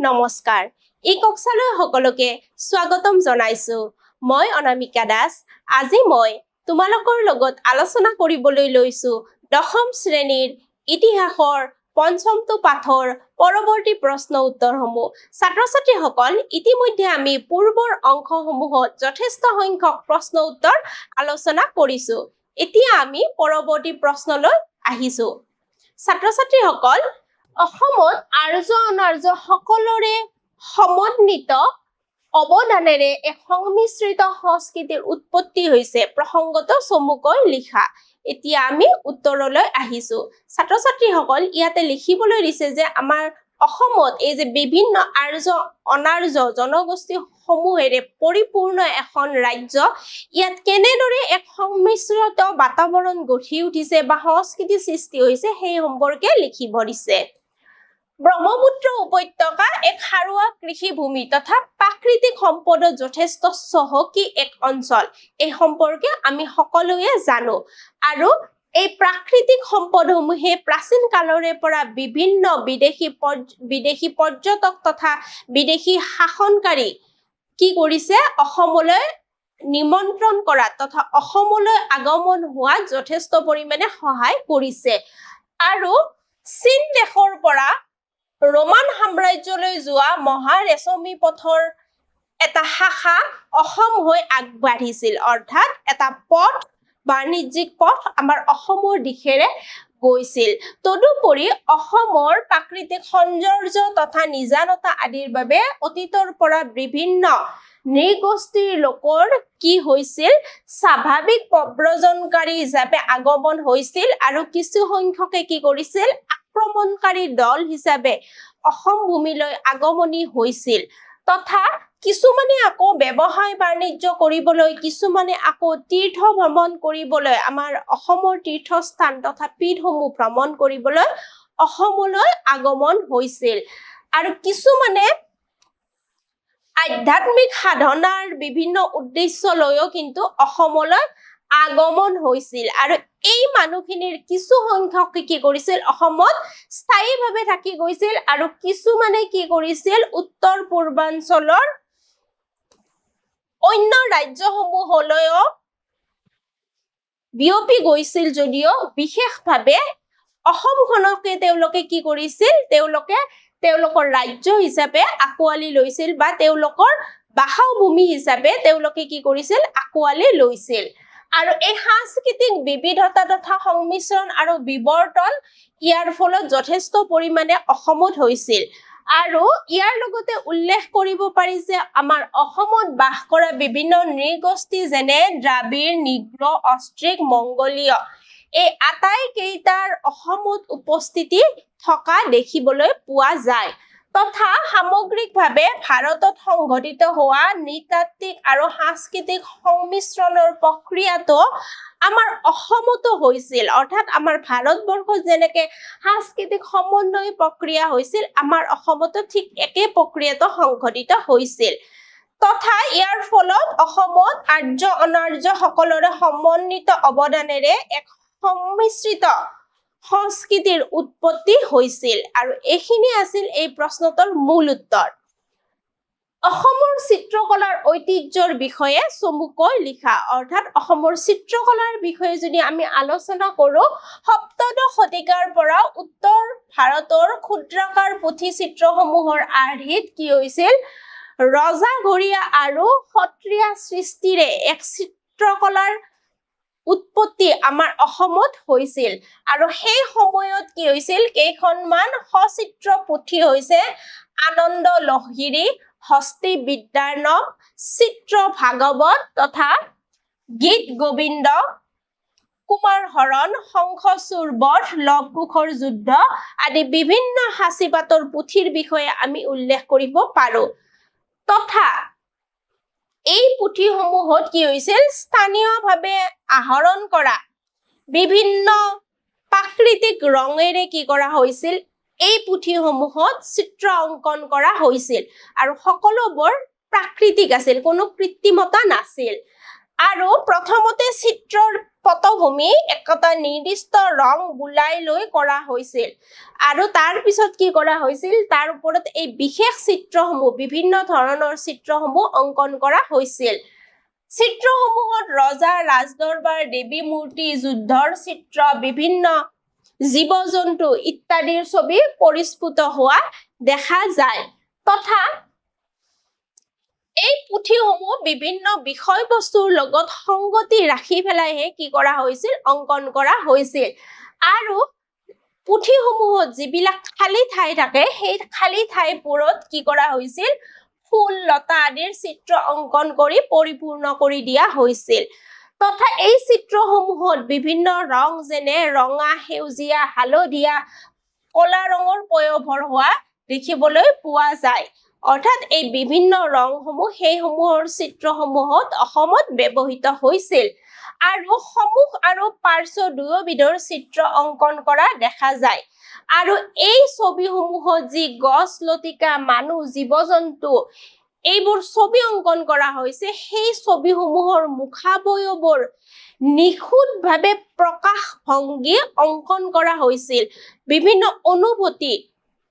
নমস্কাৰ ই কক্সালৈ সকলোকে স্বাগতম জনাইছো মই অনামিকা দাস আজি মই তোমালোকৰ লগত আলোচনা কৰিবলৈ লৈছো দশম শ্ৰেণীৰ ইতিহাসৰ পঞ্চমটো পাঠৰ পৰৱৰ্তী প্ৰশ্ন উত্তৰসমূহ ছাত্ৰ-ছাত্ৰী সকল ইতিমধ্যে আমি পূৰ্বৰ অংশসমূহত যথেষ্ট সংখ্যক প্ৰশ্ন উত্তৰ আলোচনা কৰিছো এতিয়া আমি পৰৱৰ্তী প্ৰশ্নলৈ আহিছো ছাত্ৰ-ছাত্ৰী সকল অসমত আৰ্য অনাৰ্য সকলোৰে সমন্বিত অৱদানেৰে এক সংমিশ্ৰিত সংস্কৃতিৰ উৎপত্তি হৈছে প্ৰসংগটো চমুকৈ লিখা এতিয়া আমি উত্তৰলৈ আহিছো ছাত্ৰ-ছাত্ৰী সকল ইয়াতে লিখিবলৈ দিছে যে আমাৰ অসমত এই যে বিভিন্ন আৰ্য অনাৰ্য জনগোষ্ঠী সমূহেৰে পৰিপূৰ্ণ এখন ৰাজ্য ইয়াত কেনেদৰে এক সংমিশ্ৰিত বাতাবৰণ গঢ়ি উঠিছে বা সংস্কৃতি সৃষ্টি হৈছে সেই সম্পৰ্কে লিখিব দিছে ব্ৰহ্মপুত্ৰ উপত্যকা এক সাৰুৱা কৃষিভূমি তথা প্ৰাকৃতিক সম্পদত যথেষ্ট চহকী এক অঞ্চল এই সম্পৰ্কে আমি সকলোৱে জানো আৰু এই প্ৰাকৃতিক সম্পদসমূহে প্ৰাচীন কালৰে পৰা বিভিন্ন বিদেশী পৰ্যটক তথা বিদেশী শাসনকাৰী কি কৰিছে অসমলৈ নিমন্ত্ৰণ কৰা তথা অসমলৈ আগমন হোৱা যথেষ্ট পৰিমাণে সহায় কৰিছে আৰু চীন দেশৰ পৰা ৰোমান সাম্ৰাজ্যলৈ যোৱা মহা ৰেচমী পথৰ এটা শাখা অসম হৈ আগবাঢ়িছিল অৰ্থাৎ এটা পথ বাণিজ্যিক পথ আমাৰ অসমৰ দিশেৰে গৈছিল তদুপৰি অসমৰ প্ৰাকৃতিক সৌন্দৰ্য তথা নিজানতা আদিৰ বাবে অতীতৰ পৰা বিভিন্ন নৃগোষ্ঠীৰ লোকৰ কি হৈছিল স্বাভাৱিক প্ৰব্ৰজনকাৰী হিচাপে আগমন হৈছিল আৰু কিছু সংখ্যকে কি কৰিছিল আক্ৰমণকাৰী দল হিচাপে অসম ভূমিলৈ আগমনী হৈছিল তথা কিছুমানে আকৌ ব্যৱসায় বাণিজ্য কৰিবলৈ কিছুমানে আকৌ তীৰ্থ ভ্ৰমণ কৰিবলৈ আমাৰ অসমৰ তীৰ্থস্থান তথা পীঠসমূহ ভ্ৰমণ কৰিবলৈ অসমলৈ আগমন হৈছিল আৰু কিছুমানে আধ্যাত্মিক সাধনাৰ বিভিন্ন উদ্দেশ্য লৈও কিন্তু অসমলৈ আগমন হৈছিল আৰু এই মানুহখিনিৰ কিছু সংখ্যক কি কৰিছিল অসমত স্থায়ীভাৱে থাকি গৈছিল আৰু কিছুমানে কি কৰিছিল উত্তৰ পূৰ্বাঞ্চলৰ অন্য ৰাজ্যসমূহলৈও বিয়পি গৈছিল যদিও বিশেষভাৱে অসমখনকে তেওঁলোকে কি কৰিছিল তেওঁলোকৰ ৰাজ্য হিচাপে আকোৱালি লৈছিল বা তেওঁলোকৰ বাসভূমি হিচাপে তেওঁলোকে কি কৰিছিল আকোৱালি লৈছিল আৰু এই সাংস্কৃতিক বিবিধতা তথা সংমিশ্ৰণ আৰু বিৱৰ্তন ইয়াৰ ফলত যথেষ্ট পৰিমাণে অসমত হৈছিল আৰু ইয়াৰ লগতে উল্লেখ কৰিব পাৰি যে আমাৰ অসমত বাস কৰা বিভিন্ন নৃগোষ্ঠী যেনে দ্ৰাবিড় নিগ্ৰ অষ্ট্ৰিক মংগোলীয় এই আটাইকেইটাৰ অসমত উপস্থিতি থকা দেখিবলৈ পোৱা যায় তথা সামগ্ৰিকভাৱে ভাৰতত সংঘটিত হোৱা নৃতাত্ত্বিক আৰু সাংস্কৃতিক সংমিশ্ৰণৰ প্ৰক্ৰিয়াটো আমাৰ অসমতো হৈছিল অৰ্থাৎ আমাৰ ভাৰতবৰ্ষত যেনেকে সাংস্কৃতিক সমন্বয় প্ৰক্ৰিয়া হৈছিল আমাৰ অসমতো ঠিক একে প্ৰক্ৰিয়াটো সংঘটিত হৈছিল তথা ইয়াৰ ফলত অসমত আৰ্য অনাৰ্য সকলোৰে সমন্বিত অৱদানেৰে এক সংমিশ্ৰিত সংস্কৃতিৰ উৎপত্তি হৈছিল আৰু এইখিনি আছিল এই প্ৰশ্নটোৰ মূল উত্তৰ অসমৰ চিত্ৰকলাৰ ঐতিহ্যৰ বিষয়ে চমুকৈ লিখা অৰ্থাৎ অসমৰ চিত্ৰকলাৰ বিষয়ে যদি আমি আলোচনা কৰো সপ্তদশ শতিকাৰ পৰা উত্তৰ ভাৰতৰ ক্ষুদ্ৰাকাৰ পুথি চিত্ৰসমূহৰ আৰ্হিত কি হৈছিল ৰজাঘৰীয়া আৰু সত্ৰীয়া সৃষ্টিৰে এক চিত্ৰকলাৰ উৎপত্তি আমাৰ অসমত হৈছিল আৰু সেই সময়ত কি হৈছিল কেইখনমান সচিত্ৰ পুথি হৈছে আনন্দ লহিৰী হস্তি বিদ্যাৰ্ণৱ চিত্ৰ ভাগৱত তথা গীত গোবিন্দ কুমাৰ হৰণ শংখচূড় বধ লৱ কুশৰ যুদ্ধ আদি বিভিন্ন সাঁচিপাতৰ পুথিৰ বিষয়ে আমি উল্লেখ কৰিব পাৰো তথা এই পুথিসমূহত কি হৈছিল স্থানীয়ভাৱে আহৰণ কৰা বিভিন্ন প্ৰাকৃতিক ৰঙেৰে কি কৰা হৈছিল এই পুথিসমূহত চিত্ৰ অংকন কৰা হৈছিল আৰু সকলোবোৰ প্ৰাকৃতিক আছিল কোনো কৃত্ৰিমতা নাছিল আৰু প্ৰথমতে চিত্ৰৰ পটভূমি একটা নিৰ্দিষ্ট ৰং বুলাই লৈ কৰা হৈছিল আৰু তাৰ পিছত কি কৰা হৈছিল তাৰ ওপৰত এই বিশেষ চিত্ৰসমূহ বিভিন্ন ধৰণৰ চিত্ৰসমূহ অংকন কৰা হৈছিল চিত্ৰসমূহত ৰজা ৰাজদৰবাৰ দেৱী মূৰ্তি যুদ্ধৰ চিত্ৰ বিভিন্ন জীৱ-জন্তু ইত্যাদিৰ ছবি পৰিস্ফুট হোৱা দেখা যায় তথা এই পুথিসমূহ বিভিন্ন বিষয়বস্তুৰ লগত সংগতি ৰাখি পেলাইহে কি কৰা হৈছিল অংকন কৰা হৈছিল আৰু পুথিসমূহত যিবিলাক খালী ঠাই থাকে সেই খালী ঠাইবোৰত কি কৰা হৈছিল ফুল লতা আদিৰ চিত্ৰ অংকন কৰি পৰিপূৰ্ণ কৰি দিয়া হৈছিল তথা এই চিত্ৰসমূহত বিভিন্ন ৰং যেনে ৰঙা সেউজীয়া হালধীয়া কলা ৰঙৰ প্ৰয়োভৰ হোৱা দেখিবলৈ পোৱা যায় অৰ্থাৎ এই বিভিন্ন ৰংসমূহ সেইসমূহৰ চিত্ৰসমূহত অসমত ব্যৱহৃত হৈছিল আৰু সমুখ আৰু পাৰ্শ্ব দুয়োবিধৰ চিত্ৰ অংকন কৰা দেখা যায় আৰু এই ছবিসমূহত যি গছ লতিকা মানুহ জীৱ-জন্তু এইবোৰ ছবি অংকন কৰা হৈছে সেই ছবিসমূহৰ মুখাবয়বৰ নিখুঁতভাৱে প্ৰকাশ ভংগী অংকন কৰা হৈছিল বিভিন্ন অনুভূতি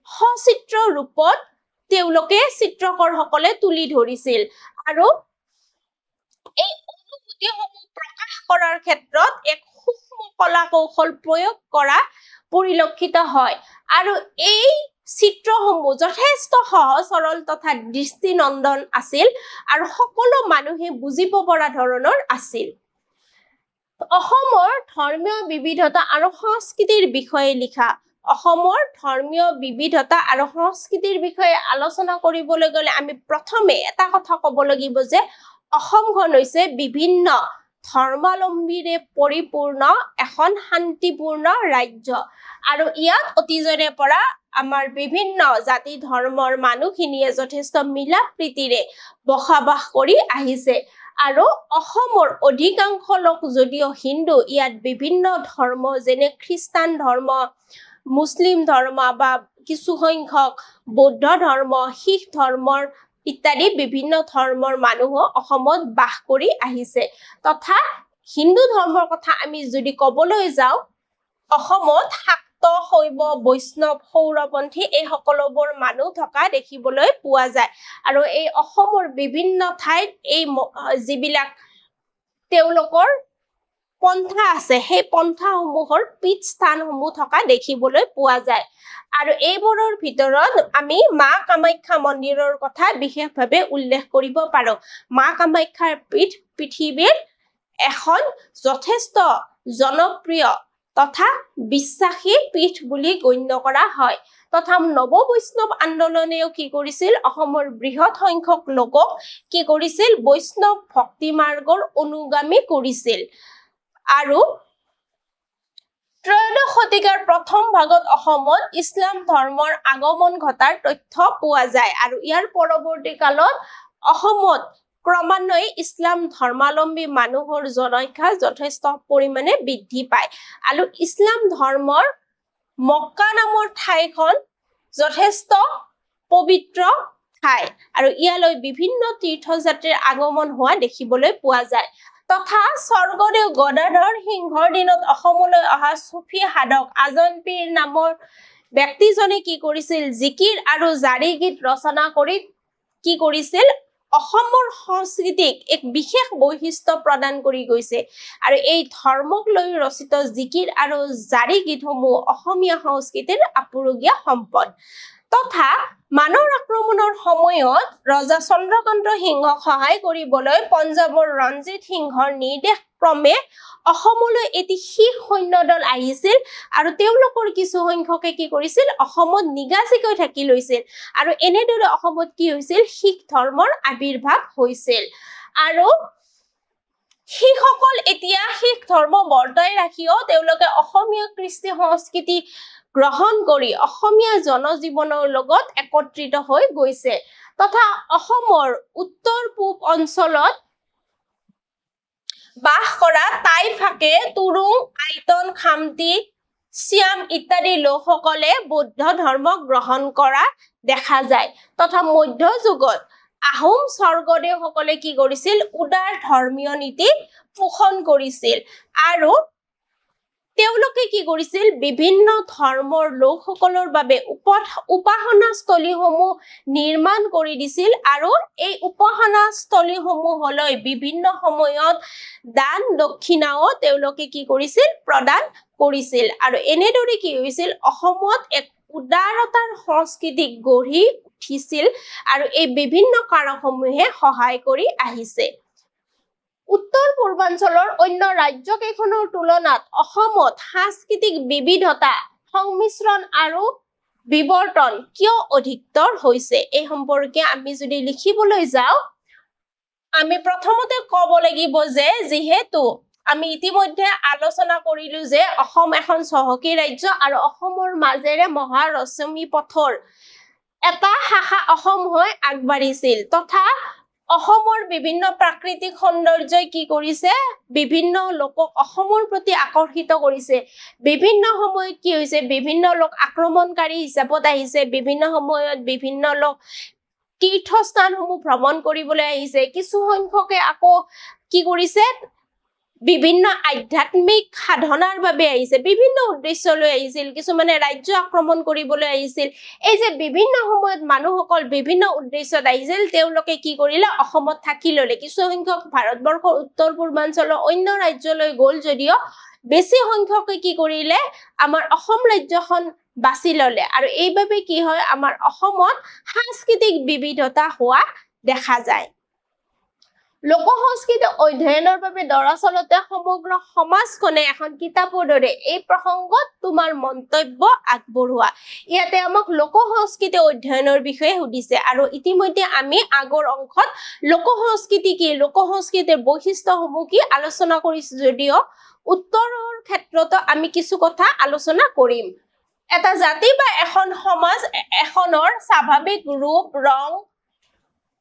সচিত্ৰ ৰূপত তেওঁলোকে চিত্ৰকৰসকলে তুলি ধৰিছিল আৰু এই অনুভূতিসমূহ প্ৰকাশ কৰাৰ ক্ষেত্ৰত এক সূক্ষ্ম কলা কৌশল প্ৰয়োগ কৰা পৰিলক্ষিত হয় আৰু এই চিত্ৰসমূহ যথেষ্ট সহজ সৰল তথা দৃষ্টিনন্দন আছিল আৰু সকলো মানুহে বুজিব পৰা ধৰণৰ আছিল অসমৰ ধৰ্মীয় বিবিধতা আৰু সংস্কৃতিৰ বিষয়ে লিখা অসমৰ ধৰ্মীয় বিবিধতা আৰু সংস্কৃতিৰ বিষয়ে আলোচনা কৰিবলৈ গ'লে আমি প্ৰথমে এটা কথা ক'ব লাগিব যে অসমখন হৈছে বিভিন্ন ধৰ্মাৱলম্বীৰে পৰিপূৰ্ণ এখন শান্তিপূৰ্ণ ৰাজ্য আৰু ইয়াত অতীজৰে পৰা আমাৰ বিভিন্ন জাতি ধৰ্মৰ মানুহখিনিয়ে যথেষ্ট মিলা প্ৰীতিৰে বসবাস কৰি আহিছে আৰু অসমৰ অধিকাংশ লোক যদিও হিন্দু ইয়াত বিভিন্ন ধৰ্ম যেনে খ্ৰীষ্টান ধৰ্ম মুছলিম ধৰ্ম বা কিছু সংখ্যক বৌদ্ধ ধৰ্ম শিখ ধৰ্মৰ ইত্যাদি বিভিন্ন ধৰ্মৰ মানুহ অসমত বাস কৰি আহিছে তথা হিন্দু ধৰ্মৰ কথা আমি যদি ক'বলৈ যাওঁ অসমত শাক্ত শৈৱ বৈষ্ণৱ সৌৰপন্থী এই সকলোবোৰ মানুহ থকা দেখিবলৈ পোৱা যায় আৰু এই অসমৰ বিভিন্ন ঠাইত এই যিবিলাক তেওঁলোকৰ পন্থা আছে সেই পন্থাসমূহৰ পীঠ স্থানসমূহ থকা দেখিবলৈ পোৱা যায় আৰু এইবোৰৰ ভিতৰত আমি মা কামাখ্যা মন্দিৰৰ কথা বিশেষভাৱে উল্লেখ কৰিব পাৰো মা কামাখ্যাৰ পীঠ পৃথিৱীৰ এখন যথেষ্ট জনপ্ৰিয় তথা বিশ্বাসী পীঠ বুলি গণ্য কৰা হয় তথা নৱ বৈষ্ণৱ আন্দোলনেও কি কৰিছিল অসমৰ বৃহৎ সংখ্যক লোকক কি কৰিছিল বৈষ্ণৱ ভক্তি মাৰ্গৰ অনুগামী কৰিছিল আৰু ত্ৰয়োদশ শতিকাৰ প্ৰথম ভাগত অসমত ইছলাম ধৰ্মৰ আগমন ঘটাৰ তথ্য পোৱা যায় আৰু ইয়াৰ পৰৱৰ্তী কালত অসমত ক্ৰমান্বয়ে ইছলাম ধৰ্মাৱলম্বী মানুহৰ জনসংখ্যা যথেষ্ট পৰিমাণে বৃদ্ধি পায় আৰু ইছলাম ধৰ্মৰ মক্কা নামৰ ঠাইখন যথেষ্ট পবিত্ৰ ঠাই আৰু ইয়ালৈ বিভিন্ন তীৰ্থযাত্ৰীৰ আগমন হোৱা দেখিবলৈ পোৱা যায় তথা স্বৰ্গদেউ গদাধৰ সিংহৰ দিনত অসমলৈ অহা সুফি সাধক আজন পীৰ নামৰ ব্যক্তিজনে কি কৰিছিল জিকিৰ আৰু জাৰি গীত ৰচনা কৰি কি কৰিছিল অসমৰ সংস্কৃতিক এক বিশেষ বৈশিষ্ট্য প্ৰদান কৰি গৈছে আৰু এই ধৰ্মক লৈ ৰচিত জিকিৰ আৰু জাৰি গীতসমূহ অসমীয়া সংস্কৃতিৰ আপুৰুগীয়া সম্পদ তথা মানৰ আক্ৰমণৰ সময়ত ৰজা চন্দ্ৰকান্ত সিংহক সহায় কৰিবলৈ পঞ্জাৱৰ ৰঞ্জিত সিংহৰ নিৰ্দেশ ক্ৰমে অসমলৈ এটি শিখ সৈন্যদল আহিছিল আৰু তেওঁলোকৰ কিছু সংখ্যকে কি কৰিছিল অসমত নিগাজিকৈ থাকি লৈছিল আৰু এনেদৰে অসমত কি হৈছিল শিখ ধৰ্মৰ আবিৰ্ভাৱ হৈছিল আৰু শিখসকল এতিয়া শিখ ধৰ্ম বৰ্তাই ৰাখিও তেওঁলোকে অসমীয়া কৃষ্টি সংস্কৃতি গ্ৰহণ কৰি অসমীয়া জনজীৱনৰ লগত একত্ৰিত হৈ গৈছে তথা অসমৰ উত্তৰ পূব অঞ্চলত বাস কৰা টাইফাকে তুৰুং আইতন খামতি চিয়াম ইত্যাদি লোকসকলে বৌদ্ধ ধৰ্ম গ্ৰহণ কৰা দেখা যায় তথা মধ্যযুগত আহোম স্বৰ্গদেউসকলে কি কৰিছিল উদাৰ ধৰ্মীয় নীতি পোষণ কৰিছিল আৰু তেওঁলোকে কি কৰিছিল বিভিন্ন ধৰ্মৰ লোকসকলৰ বাবে উপাসনাস্থলীসমূহ নিৰ্মাণ কৰি দিছিল আৰু এই উপাসনাস্থলীসমূহলৈ বিভিন্ন সময়ত দান দক্ষিণাও তেওঁলোকে কি কৰিছিল প্ৰদান কৰিছিল আৰু এনেদৰে কি হৈছিল অসমত এক উদাৰতাৰ সংস্কৃতি গঢ়ি উঠিছিল আৰু এই বিভিন্ন কাৰকসমূহে সহায় কৰি আহিছে উত্তৰ পূৰ্বাঞ্চলৰ অন্য ৰাজ্যকেইখনৰ তুলনাত অসমত সাংস্কৃতিক বিবিধতা সংমিশ্ৰণ আৰু বিৱৰ্তন কিয় অধিকতৰ হৈছে এই সম্পৰ্কে আমি যদি লিখিবলৈ যাওঁ আমি প্ৰথমতে ক'ব লাগিব যে যিহেতু আমি ইতিমধ্যে আলোচনা কৰিলো যে অসম এখন চহকী ৰাজ্য আৰু অসমৰ মাজেৰে মহাৰশ্মি পথৰ এটা শাখা অসম হৈ আগবাঢ়িছিল তথা অসমৰ বিভিন্ন প্ৰাকৃতিক সৌন্দৰ্যই কি কৰিছে বিভিন্ন লোকক অসমৰ প্ৰতি আকৰ্ষিত কৰিছে বিভিন্ন সময়ত কি হৈছে বিভিন্ন লোক আক্ৰমণকাৰী হিচাপত আহিছে বিভিন্ন সময়ত বিভিন্ন লোক তীৰ্থস্থানসমূহ ভ্ৰমণ কৰিবলৈ আহিছে কিছু সংখ্যকে আকৌ কি কৰিছে বিভিন্ন আধ্যাত্মিক সাধনাৰ বাবে আহিছে বিভিন্ন উদ্দেশ্যলৈ আহিছিল কিছুমানে ৰাজ্য আক্ৰমণ কৰিবলৈ আহিছিল এই যে বিভিন্ন সময়ত মানুহসকল বিভিন্ন উদ্দেশ্যত আহিছিল তেওঁলোকে কি কৰিলে অসমত থাকি ললে কিছু সংখ্যক ভাৰতবৰ্ষৰ উত্তৰ পূৰ্বাঞ্চলৰ অন্য ৰাজ্যলৈ গ'ল যদিও বেছি সংখ্যকে কি কৰিলে আমাৰ অসম ৰাজ্যখন বাছি ললে আৰু এইভাবে কি হয় আমাৰ অসমত সাংস্কৃতিক বিবিধতা হোৱা দেখা যায় লোক সংস্কৃতি অধ্যয়নৰ বাবে দৰাচলতে সমগ্ৰ সমাজখনে এখন কিতাপৰ দৰে এই প্ৰসংগত তোমাৰ মন্তব্য আগবঢ়োৱা ইয়াতে আমাক লোক সংস্কৃতি অধ্যয়নৰ বিষয়ে সুধিছে আৰু ইতিমধ্যে আমি আগৰ অংশত লোক সংস্কৃতি কি লোক সংস্কৃতিৰ বৈশিষ্ট্যসমূহ কি আলোচনা কৰিছো যদিও উত্তৰৰ ক্ষেত্ৰত আমি কিছু কথা আলোচনা কৰিম এটা জাতি বা এখন সমাজ এখনৰ স্বাভাৱিক ৰূপ ৰং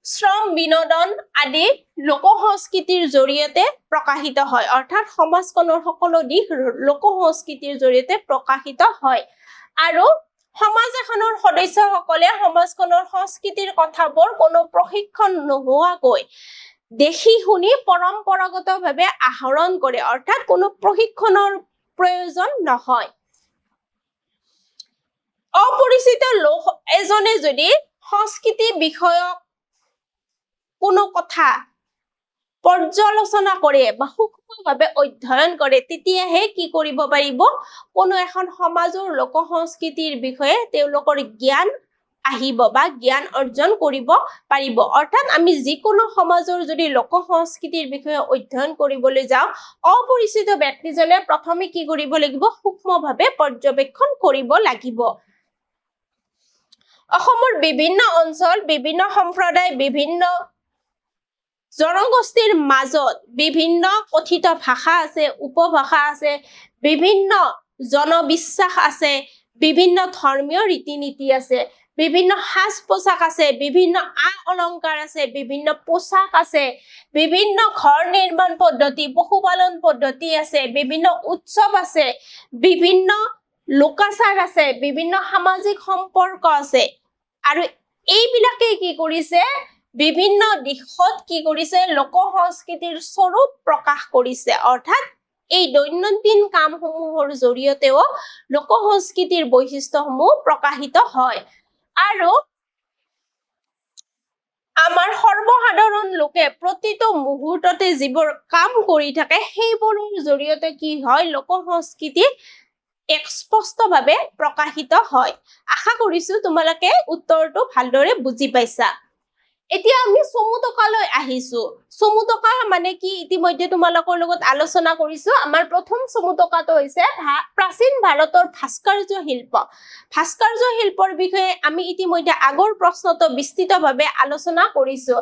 শ্ৰম বিনোদন আদি লোক সংস্কৃতিৰ জৰিয়তে প্ৰকাশিত হয় অৰ্থাৎ সমাজখনৰ সকলো দিশ লোক সংস্কৃতিৰ জৰিয়তে প্ৰকাশিত হয় আৰু সমাজ এখনৰ সদস্যসকলে সমাজখনৰ সংস্কৃতিৰ কথাবোৰ কোনো প্ৰশিক্ষণ নোহোৱাকৈ দেখি শুনি পৰম্পৰাগতভাৱে আহৰণ কৰে অৰ্থাৎ কোনো প্ৰশিক্ষণৰ প্ৰয়োজন নহয় অপৰিচিত লোক এজনে যদি সংস্কৃতি বিষয়ক কোনো কথা পৰ্যালোচনা কৰে বা সূক্ষ্মভাৱে অধ্যয়ন কৰে তেতিয়াহে কি কৰিব পাৰিব কোনো এখন সমাজৰ লোক সংস্কৃতিৰ বিষয়ে তেওঁলোকৰ জ্ঞান আহিব বা জ্ঞান অৰ্জন কৰিব পাৰিব অৰ্থাৎ আমি যিকোনো সমাজৰ যদি লোক সংস্কৃতিৰ বিষয়ে অধ্যয়ন কৰিবলৈ যাওঁ অপৰিচিত ব্যক্তিজনে প্ৰথমে কি কৰিব লাগিব সূক্ষ্মভাৱে পৰ্যবেক্ষণ কৰিব লাগিব অসমৰ বিভিন্ন অঞ্চল বিভিন্ন সম্প্ৰদায় বিভিন্ন জনগোষ্ঠীৰ মাজত বিভিন্ন কথিত ভাষা আছে উপভাষা আছে বিভিন্ন জনবিশ্বাস আছে বিভিন্ন ধৰ্মীয় ৰীতি নীতি আছে বিভিন্ন সাজ পোছাক আছে বিভিন্ন অলংকাৰ আছে বিভিন্ন পোছাক আছে বিভিন্ন ঘৰ নিৰ্মাণ পদ্ধতি পশুপালন পদ্ধতি আছে বিভিন্ন উৎসৱ আছে বিভিন্ন লোকাচাৰ আছে বিভিন্ন সামাজিক সম্পৰ্ক আছে আৰু এইবিলাকে কি কৰিছে বিভিন্ন দিশত কি কৰিছে লোক সংস্কৃতিৰ স্বৰূপ প্ৰকাশ কৰিছে অৰ্থাৎ এই দৈনন্দিন কামসমূহৰ জৰিয়তেও লোক সংস্কৃতিৰ বৈশিষ্ট্যসমূহ প্ৰকাশিত হয় আৰু আমাৰ সৰ্বসাধাৰণ লোকে প্ৰতিটো মুহূৰ্ততে যিবোৰ কাম কৰি থাকে সেইবোৰৰ জৰিয়তে কি হয় লোক সংস্কৃতি এক স্পষ্টভাৱে প্ৰকাশিত হয় আশা কৰিছো তোমালোকে উত্তৰটো ভালদৰে বুজি পাইছা এতিয়া আমি চমুটকালৈ আহিছো চমুটকা মানে কি ইতিমধ্যে তোমালোকৰ লগত আলোচনা কৰিছো আমাৰ প্ৰথম চমুটকাটো হৈছে প্ৰাচীন ভাৰতৰ ভাস্কৰ্য শিল্পৰ বিষয়ে আমি ইতিমধ্যে আগৰ প্ৰশ্নটো বিস্তৃতভাৱে আলোচনা কৰিছো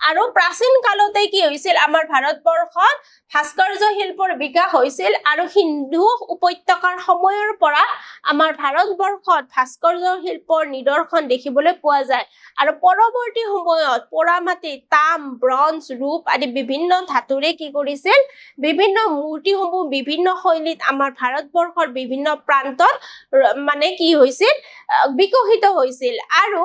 আৰু প্ৰাচীন কালতে কি হৈছিল আমাৰ ভাৰতবৰ্ষত ভাস্কৰ্য শিল্পৰ বিকাশ হৈছিল আৰু সিন্ধু উপত্যকাৰ সময়ৰ পৰা আমাৰ ভাৰতবৰ্ষত ভাস্কৰ্য শিল্পৰ নিদৰ্শন দেখিবলৈ পোৱা যায় আৰু পৰৱৰ্তী সময়ত পোৰামাটি তাম ব্ৰঞ্জ ৰূপ আদি বিভিন্ন ধাতুৰে কি কৰিছিল বিভিন্ন মূৰ্তিসমূহ বিভিন্ন শৈলীত আমাৰ ভাৰতবৰ্ষৰ বিভিন্ন প্ৰান্তত মানে কি হৈছিল বিকশিত হৈছিল আৰু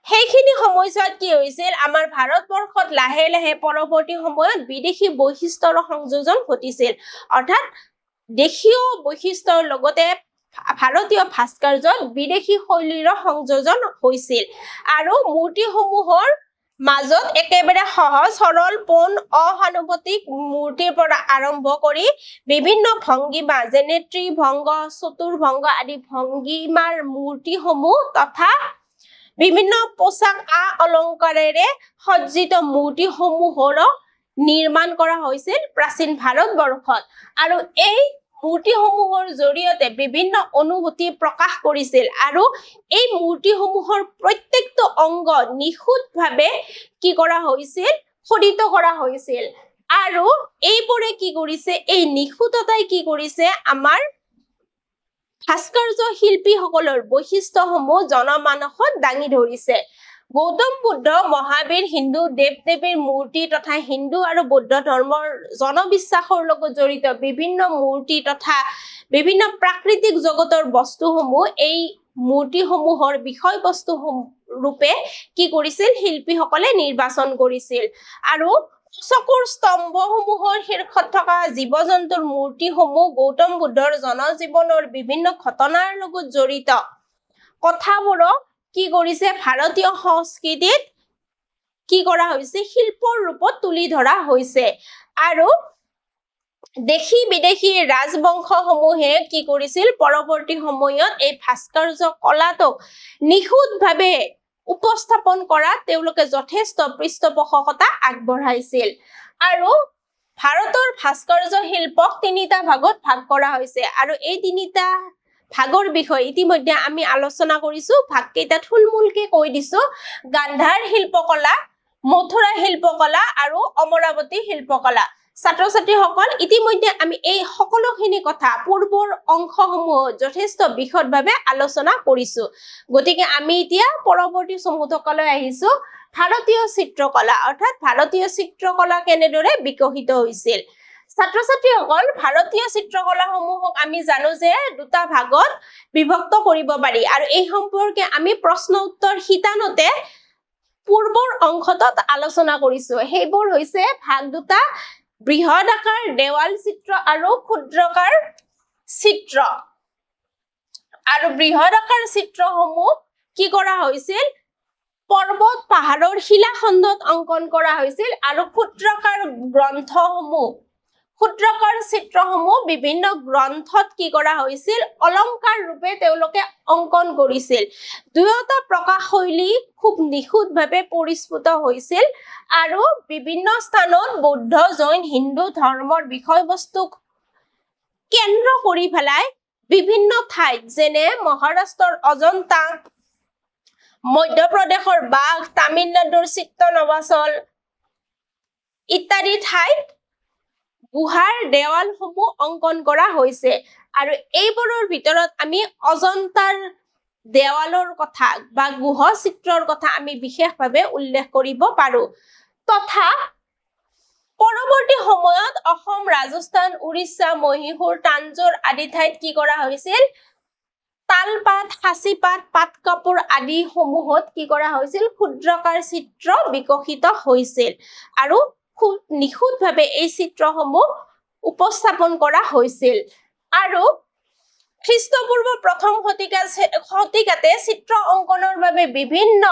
সেইখিনি সময়ছোৱাত কি হৈছিল আমাৰ ভাৰতবৰ্ষত লাহে লাহে পৰৱৰ্তী সময়ত বিদেশী বৈশিষ্ট্যৰ সংযোজন ঘটিছিল অৰ্থাৎ দেশীয় বৈশিষ্ট্যৰ লগতে ভাৰতীয় ভাস্কৰ্যত বিদেশী শৈলীৰ সংযোজন হৈছিল আৰু মূৰ্তিসমূহৰ মাজত একেবাৰে সহজ সৰল পোন অসানুপাতিক মূৰ্তিৰ পৰা আৰম্ভ কৰি বিভিন্ন ভংগীমা যেনে ত্ৰিভংগ চতুৰ্ভংগ আদি ভংগীমাৰ মূৰ্তিসমূহ তথা বিভিন্ন পোচাক অলংকাৰেৰে সজ্জিত মূৰ্তিসমূহৰ নিৰ্মাণ কৰা হৈছিল প্ৰাচীন ভাৰতবৰ্ষত আৰু এই মূৰ্তিসমূহৰ জৰিয়তে বিভিন্ন অনুভূতি প্ৰকাশ কৰিছিল আৰু এই মূৰ্তিসমূহৰ প্ৰত্যেকটো অংগ নিখুঁতভাৱে কি কৰা হৈছিল খোদিত কৰা হৈছিল আৰু এইবোৰে কি কৰিছে এই নিখুঁততাই কি কৰিছে আমাৰ ভাস্কৰ্য শিল্পীসকলৰ বৈশিষ্ট্যসমূহ জনমানসত দাঙি ধৰিছে গৌতম বুদ্ধ মহাবীৰ হিন্দু দেৱ দেৱীৰ মূৰ্তি তথা হিন্দু আৰু বৌদ্ধ ধৰ্মৰ জনবিশ্বাসৰ লগত জড়িত বিভিন্ন মূৰ্তি তথা বিভিন্ন প্ৰাকৃতিক জগতৰ বস্তুসমূহ এই মূৰ্তিসমূহৰ বিষয়বস্তু ৰূপে কি কৰিছিল শিল্পীসকলে নিৰ্বাচন কৰিছিল আৰু চকুৰ স্তম্ভসমূহৰ শীৰ্ষত থকা জীৱ-জন্তুৰ মূৰ্তিসমূহ গৌতম বুদ্ধৰ জনজীৱনৰ বিভিন্ন ঘটনাৰ লগত জড়িত কথাবোৰক কি কৰিছে ভাৰতীয় সংস্কৃতিত কি কৰা হৈছে শিল্পৰ ৰূপত তুলি ধৰা হৈছে আৰু দেশী বিদেশী ৰাজবংশসমূহে কি কৰিছিল পৰৱৰ্তী সময়ত এই ভাস্কৰ্য কলাটোক নিখুঁতভাৱে উপস্থাপন কৰা তেওঁলোকে যথেষ্ট পৃষ্ঠপোষকতা আগবঢ়াইছিল আৰু ভাৰতৰ ভাস্কৰ্য শিল্পক তিনিটা ভাগত ভাগ কৰা হৈছে আৰু এই তিনিটা ভাগৰ বিষয়ে ইতিমধ্যে আমি আলোচনা কৰিছো ভাগকেইটা থুলমূলকে কৈ দিছো গান্ধাৰ শিল্পকলা মথুৰা শিল্পকলা আৰু অমৰাৱতী শিল্পকলা ছাত্ৰ ছাত্ৰীসকল ইতিমধ্যে আমি এই সকলোখিনি কথা পূৰ্বৰ অংশসমূহ যথেষ্ট বিশদভাৱে আলোচনা কৰিছো গতিকে আমি এতিয়া পৰৱৰ্তী চমুতকলৈ আহিছো ভাৰতীয় চিত্ৰকলা অৰ্থাৎ ভাৰতীয় চিত্ৰকলা কেনেদৰে বিকশিত হৈছিল ছাত্ৰ ছাত্ৰীসকল ভাৰতীয় চিত্ৰকলাসমূহক আমি জানো যে দুটা ভাগত বিভক্ত কৰিব পাৰি আৰু এই সম্পৰ্কে আমি প্ৰশ্ন উত্তৰ শিতানতে পূৰ্বৰ অংশত আলোচনা কৰিছো সেইবোৰ হৈছে ভাগ দুটা বৃহদাকাৰ দেৱাল চিত্ৰ আৰু ক্ষুদ্ৰাকাৰ চিত্ৰ আৰু বৃহদাকাৰ চিত্ৰসমূহ কি কৰা হৈছিল পৰ্বত পাহাৰৰ শিলাখণ্ডত অংকন কৰা হৈছিল আৰু ক্ষুদ্ৰাকাৰ গ্ৰন্থসমূহ ক্ষুদ্ৰাকাৰ চিত্ৰসমূহ বিভিন্ন গ্ৰন্থত কি কৰা হৈছিল অলংকাৰ ৰূপে তেওঁলোকে অংকন কৰিছিল দুয়োটা প্ৰকাশ শৈলী খুব নিখুঁতভাৱে পৰিস্ফুট হৈছিল আৰু বিভিন্ন স্থানত বৌদ্ধ জৈন হিন্দু ধৰ্মৰ বিষয়বস্তুক কেন্দ্ৰ কৰি পেলাই বিভিন্ন ঠাইত যেনে মহাৰাষ্ট্ৰৰ অজন্তা মধ্যপ্ৰদেশৰ বাঘ তামিলনাডুৰ চিত্তনৱাচল ইত্যাদি ঠাইত গুহাৰ দেৱালসমূহ অংকন কৰা হৈছে আৰু এইবোৰৰ ভিতৰত আমি অজন্তাৰ দেৱালৰ কথা বা গুহ চিত্ৰৰ কথা আমি বিশেষভাৱে উল্লেখ কৰিব পাৰো তথা পৰৱৰ্তী সময়ত অসম ৰাজস্থান উৰিষ্যা মহীশূৰ তাঞ্জোৰ আদি ঠাইত কি কৰা হৈছিল তালপাত সাঁচিপাত পাট কাপোৰ আদি সমূহত কি কৰা হৈছিল ক্ষুদ্ৰাকাৰ চিত্ৰ বিকশিত হৈছিল আৰু খুব নিখুঁতভাৱে এই চিত্ৰসমূহ উপস্থাপন কৰা হৈছিল আৰু খ্ৰীষ্টপূৰ্ব প্ৰথম শতিকাতে চিত্ৰ অংকনৰ বাবে বিভিন্ন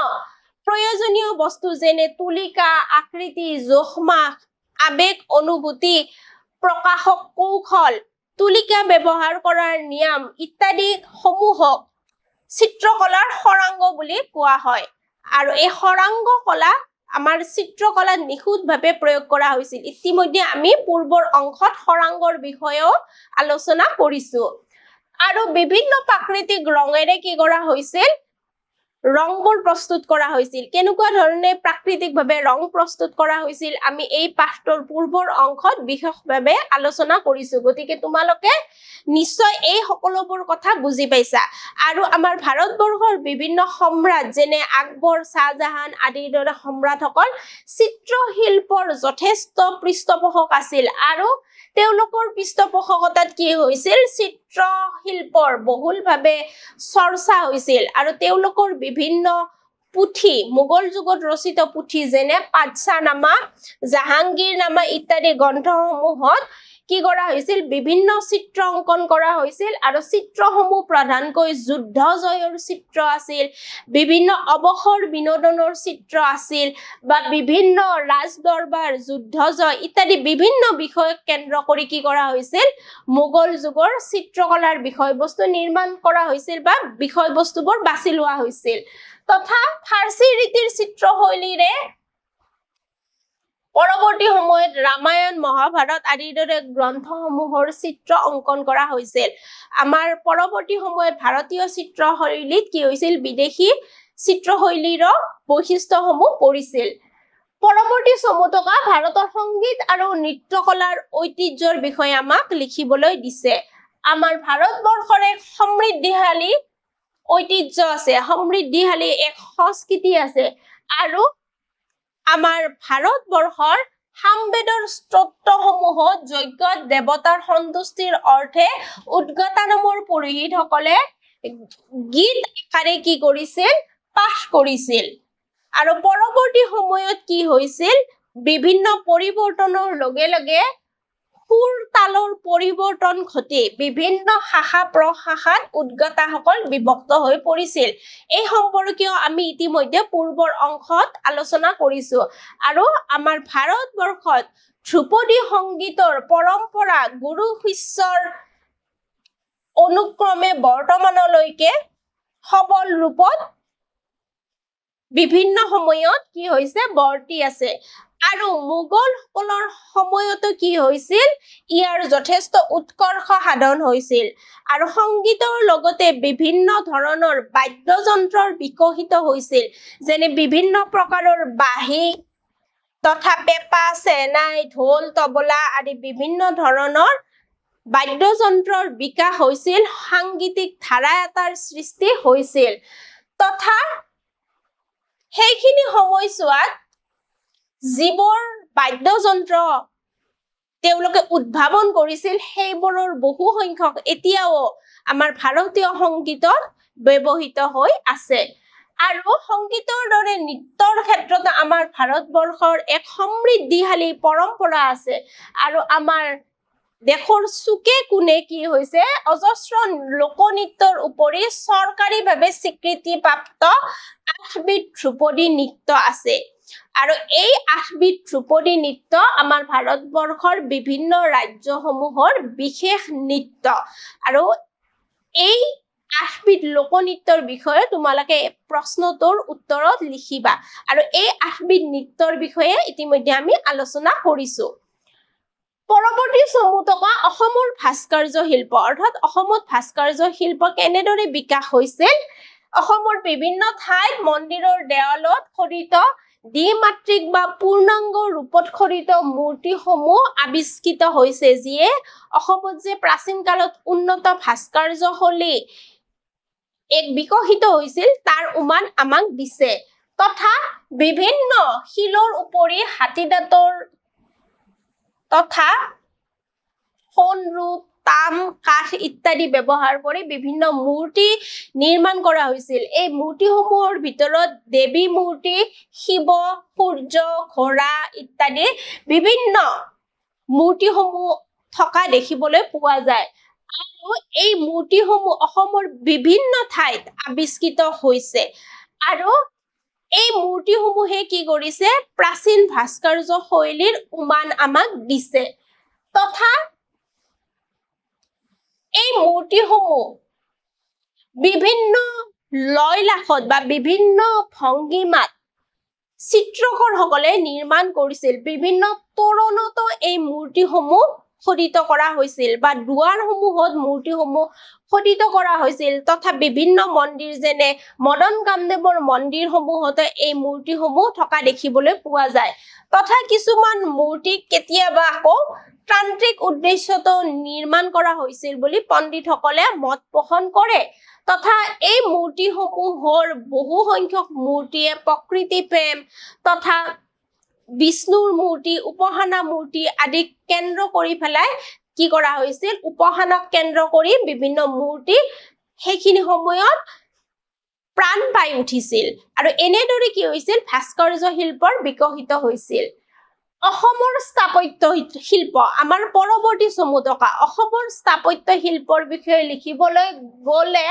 প্ৰয়োজনীয় বস্তু যেনে তুলিকা আকৃতি জোখমা আবেগ অনুভূতি প্ৰকাশক কৌশল তুলিকা ব্যৱহাৰ কৰাৰ নিয়ম ইত্যাদি সমূহক চিত্ৰকলাৰ সৰাংগ বুলি কোৱা হয় আৰু এই সৰাংগ কলা আমাৰ চিত্ৰকলাত নিখুঁতভাৱে প্ৰয়োগ কৰা হৈছিল ইতিমধ্যে আমি পূৰ্বৰ অংশত সৰাংগৰ বিষয়েও আলোচনা কৰিছো আৰু বিভিন্ন প্ৰাকৃতিক ৰঙেৰে কি কৰা হৈছিল ৰংবোৰ প্ৰস্তুত কৰা হৈছিল কেনেকুৱা ধৰণে প্ৰাকৃতিকভাৱে ৰং প্ৰস্তুত কৰা হৈছিল আমি এই পাঠটোৰ পূৰ্বৰ অংশত বিশেষভাৱে আলোচনা কৰিছো গতিকে তোমালোকে নিশ্চয় এই সকলোবোৰ কথা বুজি পাইছা আৰু আমাৰ ভাৰতবৰ্ষৰ বিভিন্ন সম্ৰাট যেনে আকবৰ শাহজাহান আদিৰ দৰে সম্ৰাটসকল চিত্ৰশিল্পৰ যথেষ্ট পৃষ্ঠপোষক আছিল আৰু তেওঁলোকৰ পৃষ্ঠপোষকতাত কি হৈছিল চিত্ৰশিল্পৰ বহুলভাৱে চৰ্চা হৈছিল আৰু তেওঁলোকৰ বিভিন্ন পুথি মোগল যুগত ৰচিত পুথি যেনে পাটশাহনামা জাহাংগীৰনামা ইত্যাদি গ্ৰন্থসমূহত কি কৰা হৈছিল বিভিন্ন চিত্ৰ অংকন কৰা হৈছিল আৰু চিত্ৰসমূহ প্ৰধানকৈ যুদ্ধ জয়ৰ চিত্ৰ আছিল বিভিন্ন অৱসৰ বিনোদনৰ চিত্ৰ আছিল বা বিভিন্ন ৰাজদৰবাৰ যুদ্ধ জয় ইত্যাদি বিভিন্ন বিষয়ক কেন্দ্ৰ কৰি কি কৰা হৈছিল মোগল যুগৰ চিত্ৰকলাৰ বিষয়বস্তু নিৰ্মাণ কৰা হৈছিল বা বিষয়বস্তুবোৰ বাছি লোৱা হৈছিল তথা ফাৰ্সী ৰীতিৰ চিত্ৰশৈলীৰে পৰৱৰ্তী সময়ত ৰামায়ণ মহাভাৰত আদিৰ দৰে গ্ৰন্থসমূহৰ চিত্ৰ অংকন কৰা হৈছিল আমাৰ পৰৱৰ্তী সময়ত ভাৰতীয় চিত্ৰশৈলীত কি হৈছিল বিদেশী চিত্ৰশৈলীৰ বৈশিষ্ট্যসমূহ পৰিছিল পৰৱৰ্তী চমুটকা ভাৰতৰ সংগীত আৰু নৃত্যকলাৰ ঐতিহ্যৰ বিষয়ে আমাক লিখিবলৈ দিছে আমাৰ ভাৰতবৰ্ষৰ এক সমৃদ্ধিশালী ঐতিহ্য আছে সমৃদ্ধিশালী এক সংস্কৃতি আছে আৰু আমাৰ ভাৰতবৰ্ষৰ সামবেদৰ স্তোত্ৰসমূহত যজ্ঞ দেৱতাৰ সন্তুষ্টিৰ অৰ্থে উদ্গতা নামৰ পুৰোহিতসকলে গীত আকাৰে কি কৰিছিল পাঠ কৰিছিল আৰু পৰৱৰ্তী সময়ত কি হৈছিল বিভিন্ন পৰিৱৰ্তনৰ লগে লগে সুৰ তালৰ পৰিৱৰ্তন ঘটি বিভিন্ন শাখা প্ৰশাখাত উদ্গতাসকল বিভক্ত হৈ পৰিছিল এই সম্পৰ্কীয় আমি ইতিমধ্যে পূৰ্বৰ অংশত আলোচনা কৰিছো আৰু আমাৰ ভাৰতবৰ্ষত ধ্ৰুপদী সংগীতৰ পৰম্পৰা গুৰু শিষ্যৰ অনুক্ৰমে বৰ্তমানলৈকে সবল ৰূপত বিভিন্ন সময়ত কি হৈছে বৰ্তি আছে আৰু মোগলসকলৰ সময়তো কি হৈছিল ইয়াৰ যথেষ্ট উৎকৰ্ষ সাধন হৈছিল আৰু সংগীতৰ লগতে বিভিন্ন ধৰণৰ বাদ্যযন্ত্ৰৰ বিকশিত হৈছিল যেনে বিভিন্ন প্ৰকাৰৰ বাঁহী তথা পেঁপা চেনাই ঢোল তবলা আদি বিভিন্ন ধৰণৰ বাদ্যযন্ত্ৰৰ বিকাশ হৈছিল সাংগীতিক ধাৰা এটাৰ সৃষ্টি হৈছিল তথা সেইখিনি সময়ছোৱাত যিবোৰ বাদ্যযন্ত্ৰ তেওঁলোকে উদ্ভাৱন কৰিছিল সেইবোৰৰ বহু সংখ্যক এতিয়াও আমাৰ ভাৰতীয় সংগীতত ব্যৱহৃত হৈ আছে আৰু সংগীতৰ দৰে নৃত্যৰ ক্ষেত্ৰত আমাৰ ভাৰতবৰ্ষৰ এক সমৃদ্ধিশালী পৰম্পৰা আছে আৰু আমাৰ দেশৰ চুকে কোণে কি হৈছে অজস্ৰ লোকনৃত্যৰ উপৰি চৰকাৰীভাৱে স্বীকৃতিপ্ৰাপ্ত ৮বিধ ধ্ৰুপদী নৃত্য আছে আৰু এই ৮বিধ ধ্ৰুপদী নৃত্য আমাৰ ভাৰতবৰ্ষৰ বিভিন্ন ৰাজ্যসমূহৰ বিশেষ নৃত্য আৰু এই ৮বিধ লোকনৃত্যৰ বিষয়ে তোমালোকে প্ৰশ্নটোৰ উত্তৰত লিখিবা আৰু এই ৮বিধ নৃত্যৰ বিষয়ে ইতিমধ্যে আমি আলোচনা কৰিছো পৰৱৰ্তী চমুটকা অসমৰ ভাস্কৰ্য শিল্প অৰ্থাৎ অসমত ভাস্কৰ্য শিল্প কেনেদৰে বিকাশ হৈছিল অসমৰ বিভিন্ন ঠাইত মন্দিৰৰ দেৱালত খোদিত দ্বিমাত্ৰিক বা পূৰ্ণাংগ ৰূপত খোদিত মূৰ্তিসমূহ আৱিষ্কৃত হৈছে যিয়ে অসমত যে প্ৰাচীন কালত উন্নত ভাস্কৰ্যশৈলী এক বিকশিত হৈছিল তাৰ উমান আমাক দিছে তথা বিভিন্ন শিলৰ উপৰি হাতীদাঁতৰ তথা সোণৰূপ তাম কাঠ ইত্যাদি ব্যৱহাৰ কৰি বিভিন্ন মূৰ্তি নিৰ্মাণ কৰা হৈছিল এই মূৰ্তিসমূহৰ ভিতৰত দেৱী মূৰ্তি শিৱ সূৰ্য ঘোঁৰা ইত্যাদি বিভিন্ন মূৰ্তিসমূহ থকা দেখিবলৈ পোৱা যায় আৰু এই মূৰ্তিসমূহ অসমৰ বিভিন্ন ঠাইত আৱিষ্কৃত হৈছে আৰু এই মূৰ্তিসমূহে কি কৰিছে প্ৰাচীন ভাস্কৰ্য শৈলীৰ উমান আমাক দিছে তথা এই মূৰ্তিসমূহ বিভিন্ন লয়লাসত বা বিভিন্ন ভংগীমাত চিত্ৰকৰসকলে নিৰ্মাণ কৰিছিল বিভিন্ন তোৰণতো এই মূৰ্তিসমূহ খোদিত কৰা হৈছিল বা দুৱাৰসমূহত মূৰ্তিসমূহ খোদিত কৰা হৈছিল তথা বিভিন্ন মন্দিৰ যেনে মদন কামদেৱৰ মন্দিৰসমূহতে এই মূৰ্তিসমূহ থকা দেখিবলৈ পোৱা যায় তথা কিছুমান মূৰ্তি কেতিয়াবা আকৌ তান্ত্ৰিক উদ্দেশ্যতো নিৰ্মাণ কৰা হৈছিল বুলি পণ্ডিতসকলে মত পোষণ কৰে তথা এই মূৰ্তিসমূহৰ বহু সংখ্যক মূৰ্তিয়ে প্ৰকৃতি প্ৰেম তথা বিষ্ণুৰ মূৰ্তি উপাসনা মূৰ্তি আদি কেন্দ্ৰ কৰি পেলাই কি কৰা হৈছিল উপাসনাক কেন্দ্ৰ কৰি বিভিন্ন মূৰ্তি সেইখিনি সময়ত প্ৰাণ পাই উঠিছিল আৰু এনেদৰে কি হৈছিল ভাস্কৰ্য শিল্পৰ বিকশিত হৈছিল অসমৰ স্থাপত্য শিল্প আমাৰ পৰৱৰ্তী চমু থকা অসমৰ স্থাপত্য শিল্পৰ বিষয়ে লিখিবলৈ গলে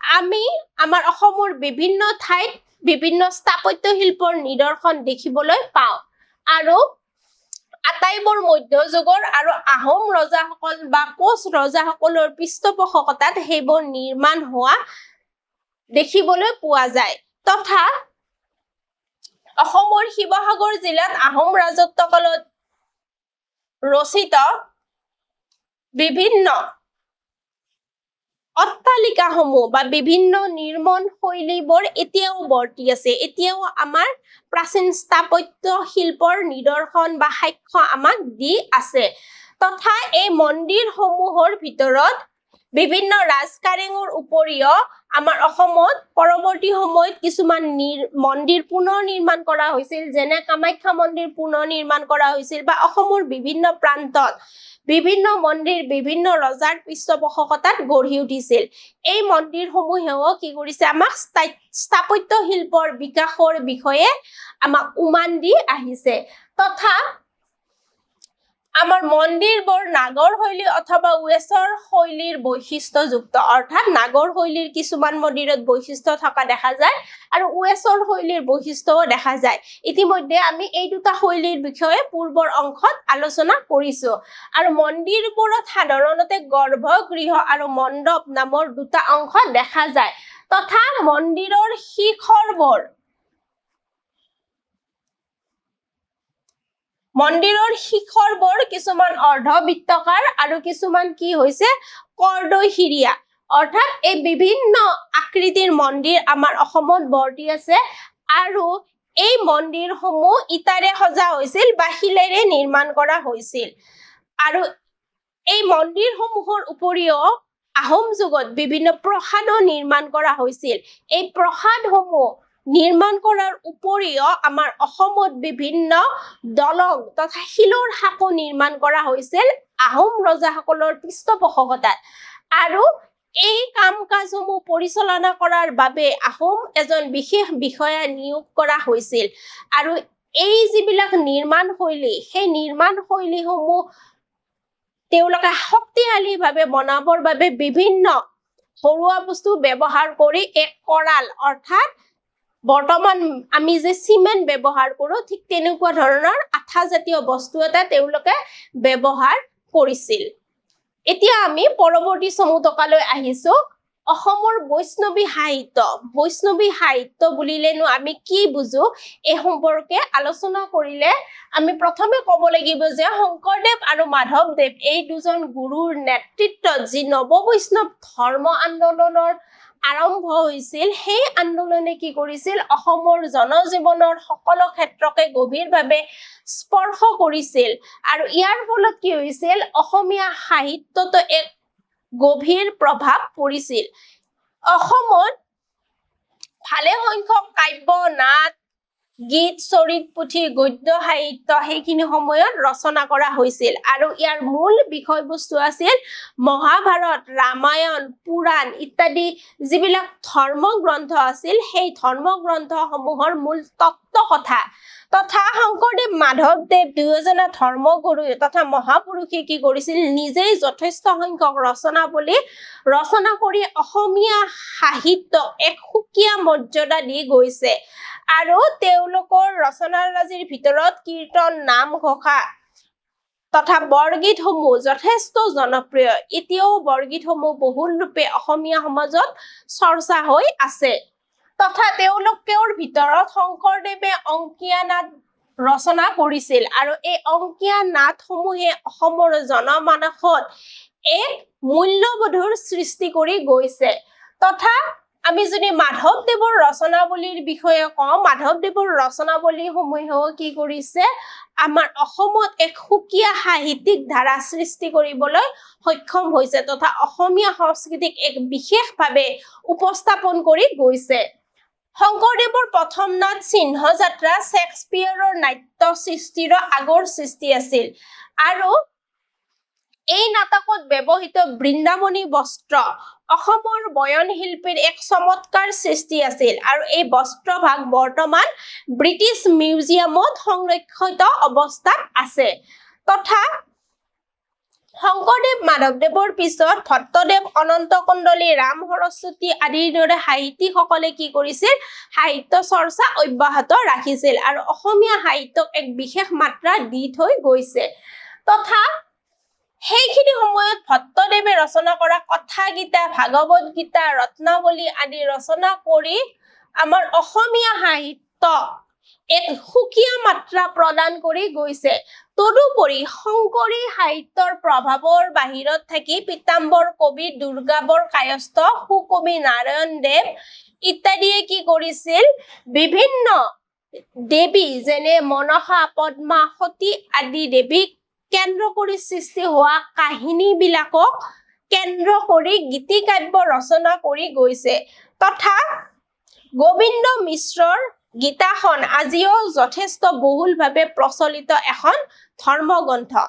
আমি আমাৰ অসমৰ বিভিন্ন ঠাইত বিভিন্ন স্থাপত্য শিল্পৰ নিদৰ্শন দেখিবলৈ পাওঁ আৰু আটাইবোৰ মধ্যযুগৰ আৰু আহোম ৰজাসকল বা কোচ ৰজাসকলৰ পৃষ্ঠপোষকতাত সেইবোৰ নিৰ্মাণ হোৱা দেখিবলৈ পোৱা যায় তথা অসমৰ শিৱসাগৰ জিলাত আহোম ৰাজত্বকালত ৰচিত বিভিন্ন অট্টালিকাসমূহ বা বিভিন্ন নিৰ্মাণ শৈলীবোৰ এতিয়াও বৰ্তি আছে এতিয়াও আমাৰ প্ৰাচীন স্থাপত্য শিল্পৰ নিদৰ্শন বা সাক্ষ্য আমাক দি আছে তথা এই মন্দিৰসমূহৰ ভিতৰত বিভিন্ন ৰাজকাৰেঙৰ উপৰিও আমাৰ অসমত পৰৱৰ্তী সময়ত কিছুমান মন্দিৰ পুনৰ নিৰ্মাণ কৰা হৈছিল যেনে কামাখ্যা মন্দিৰ পুনৰ নিৰ্মাণ কৰা হৈছিল বা অসমৰ বিভিন্ন প্ৰান্তত বিভিন্ন মন্দিৰ বিভিন্ন ৰজাৰ পৃষ্ঠপোষকতাত গঢ়ি উঠিছিল এই মন্দিৰসমূহেও কি কৰিছে আমাক স্থাপত্য শিল্পৰ বিকাশৰ বিষয়ে আমাক উমান দি আহিছে তথা আমাৰ মন্দিৰবোৰ নাগৰ শৈলী অথবা ৱেছৰ শৈলীৰ বৈশিষ্ট্যযুক্ত অৰ্থাৎ নাগৰ শৈলীৰ কিছুমান মন্দিৰত বৈশিষ্ট্য থকা দেখা যায় আৰু ৱেছৰ শৈলীৰ বৈশিষ্ট্যও দেখা যায় ইতিমধ্যে আমি এই দুটা শৈলীৰ বিষয়ে পূৰ্বৰ অংশত আলোচনা কৰিছো আৰু মন্দিৰবোৰত সাধাৰণতে গৰ্ভগৃহ আৰু মণ্ডপ নামৰ দুটা অংশ দেখা যায় তথা মন্দিৰৰ শিখৰবোৰ কিছুমান অৰ্ধবৃত্তাকাৰ আৰু কিছুমান কি হৈছে কৰ্দৈশিৰীয়া অৰ্থাৎ এই বিভিন্ন আকৃতিৰ মন্দিৰ আমাৰ অসমত বৰ্তি আছে আৰু এই মন্দিৰসমূহ ইটাৰে সজা হৈছিল বা শিলেৰে নিৰ্মাণ কৰা হৈছিল আৰু এই মন্দিৰসমূহৰ উপৰিও আহোম যুগত বিভিন্ন প্ৰসাদো নিৰ্মাণ কৰা হৈছিল এই প্ৰসাদসমূহ নিৰ্মাণ কৰাৰ উপৰিও আমাৰ অসমত বিভিন্ন দলং তথা শিলৰ সাঁকো নিৰ্মাণ কৰা হৈছিল আহোম ৰজাসকলৰ পৃষ্ঠপোষকতাত আৰু এই কাম-কাজসমূহ পৰিচালনা কৰাৰ বাবে আহোম এজন বিশেষ বিষয়া নিয়োগ কৰা হৈছিল আৰু এই যিবিলাক নিৰ্মাণ শৈলী সেই নিৰ্মাণ শৈলীসমূহ তেওঁলোকে শক্তিশালীভাৱে বনাবৰ বাবে বিভিন্ন ঘৰুৱা বস্তু ব্যৱহাৰ কৰি এক কৰাল অৰ্থাৎ বৰ্তমান আমি যে সিমেন্ট ব্যৱহাৰ কৰো ঠিক তেনেকুৱা ধৰণৰ আঠা জাতীয় বস্তু এটা তেওঁলোকে ব্যৱহাৰ কৰিছিল এতিয়া আমি পৰৱৰ্তী চমুটকালৈ আহিছো অসমৰ বৈষ্ণৱী সাহিত্য বুলিলেনো আমি কি বুজো এই সম্পৰ্কে আলোচনা কৰিলে আমি প্ৰথমে ক'ব লাগিব যে শংকৰদেৱ আৰু মাধৱদেৱ এই দুজন গুৰুৰ নেতৃত্বত যি নৱবৈষ্ণৱ ধৰ্ম আন্দোলনৰ আৰম্ভ হৈছিল সেই আন্দোলনে কি কৰিছিল অসমৰ জনজীৱনৰ সকলো ক্ষেত্ৰকে গভীৰভাৱে স্পৰ্শ কৰিছিল আৰু ইয়াৰ ফলত কি হৈছিল অসমীয়া সাহিত্যত এক গভীৰ প্ৰভাৱ পৰিছিল অসমত ভালে সংখ্যক কাব্য নাট গীত চৰিত পুথি গদ্য সাহিত্য সেইখিনি সময়ত ৰচনা কৰা হৈছিল আৰু ইয়াৰ মূল বিষয়বস্তু আছিল মহাভাৰত ৰামায়ণ পুৰাণ ইত্যাদি যিবিলাক ধৰ্মগ্ৰন্থ আছিল সেই ধৰ্মগ্ৰন্থসমূহৰ মূল তত্ত্ব কথা তথা শংকৰদেৱ মাধৱদেৱ দুয়োজনা ধৰ্মগুৰু তথা মহাপুৰুষে কি কৰিছিল নিজেই যথেষ্ট সংখ্যক ৰচনাৱলী ৰচনা কৰি অসমীয়া সাহিত্যক এক সুকীয়া মৰ্যাদা দি গৈছে আৰু তেওঁলোকৰ ৰচনাৰাজিৰ ভিতৰত কীৰ্তন নামঘোষা তথা বৰগীতসমূহ যথেষ্ট জনপ্ৰিয় এতিয়াও বৰগীতসমূহ বহুল ৰূপে অসমীয়া সমাজত চৰ্চা হৈ আছে তথা তেওঁলোকৰ ভিতৰত শংকৰদেৱে অংকীয়া নাট ৰচনা কৰিছিল আৰু এই অংকীয়া নাটসমূহে অসমৰ জনমানসত এক মূল্যবোধৰ সৃষ্টি কৰি গৈছে তথা আমি যদি মাধৱদেৱৰ ৰচনাৱলীৰ বিষয়ে কওঁ মাধৱদেৱৰ ৰচনাৱলীসমূহেও কি কৰিছে আমাৰ অসমত এক সুকীয়া সাহিত্যিক ধাৰা সৃষ্টি কৰিবলৈ সক্ষম হৈছে তথা অসমীয়া সংস্কৃতিক এক বিশেষভাৱে উপস্থাপন কৰি গৈছে শংকৰদেৱৰ প্ৰথম নাট সিংহযাত্ৰা শেক্সপিয়াৰৰ নাট্য সৃষ্টিৰ আগৰ সৃষ্টি আছিল আৰু এই নাটকত ব্যৱহৃত বৃন্দাবনী বস্ত্ৰ অসমৰ বয়ন শিল্পীৰ এক চমৎকাৰ সৃষ্টি আছিল আৰু এই বস্ত্ৰভাগ বৰ্তমান ব্ৰিটিছ মিউজিয়ামত সংৰক্ষিত অৱস্থাত আছে তথা শংকৰদেৱ মাধৱদেৱৰ পিছত ভট্টদেৱ অনন্ত কণ্ডলী ৰাম সৰস্বতী আদিৰ দৰে সাহিত্যিকসকলে কি কৰিছিল সাহিত্য চৰ্চা অব্যাহত ৰাখিছিল আৰু অসমীয়া সাহিত্যক এক বিশেষ মাত্ৰা দি থৈ গৈছে তথা সেইখিনি সময়ত ভট্টদেৱে ৰচনা কৰা কথা গীতা ভাগৱত গীতা ৰত্নাৱলী আদি ৰচনা কৰি আমাৰ অসমীয়া সাহিত্যক এক সুকীয়া মাত্ৰা প্ৰদান কৰি গৈছে তদুপৰি শংকৰী সাহিত্যৰ প্ৰভাৱৰ বাহিৰত থাকি পীতাম্বৰ কবি দুৰ্গাবৰ কায়স্থ সুকবি নাৰায়ণ দেৱ ইত্যাদিয়ে কি কৰিছিল বিভিন্ন দেৱী যেনে মনসা পদ্মা সতী আদি দেৱীক কেন্দ্ৰ কৰি সৃষ্টি হোৱা কাহিনীবিলাকক কেন্দ্ৰ কৰি গীতি কাব্য ৰচনা কৰি গৈছে তথা গোবিন্দ মিশ্ৰৰ গীতাখন আজিও যথেষ্ট বহুলভাৱে প্ৰচলিত এখন ধৰ্মগ্ৰন্থ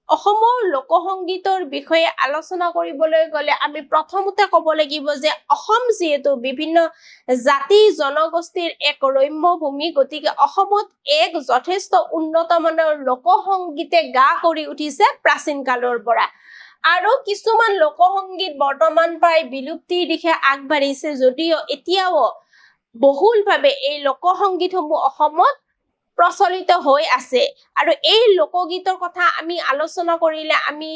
অসমৰ লোকসংগীতৰ বিষয়ে আলোচনা কৰিবলৈ গ'লে আমি প্ৰথমতে ক'ব লাগিব যে অসম যিহেতু বিভিন্ন জাতি জনগোষ্ঠীৰ এক ৰম্য ভূমি গতিকে অসমত এক যথেষ্ট উন্নত মানৰ লোকসংগীতে গা কৰি উঠিছে প্ৰাচীন কালৰ পৰা আৰু কিছুমান লোকসংগীত বৰ্তমান প্ৰায় বিলুপ্তিৰ দিশে আগবাঢ়িছে যদিও এতিয়াও বহুলভাৱে এই লোকসংগীতসমূহ অসমত প্ৰচলিত হৈ আছে আৰু এই লোকগীতৰ কথা আমি আলোচনা কৰিলে আমি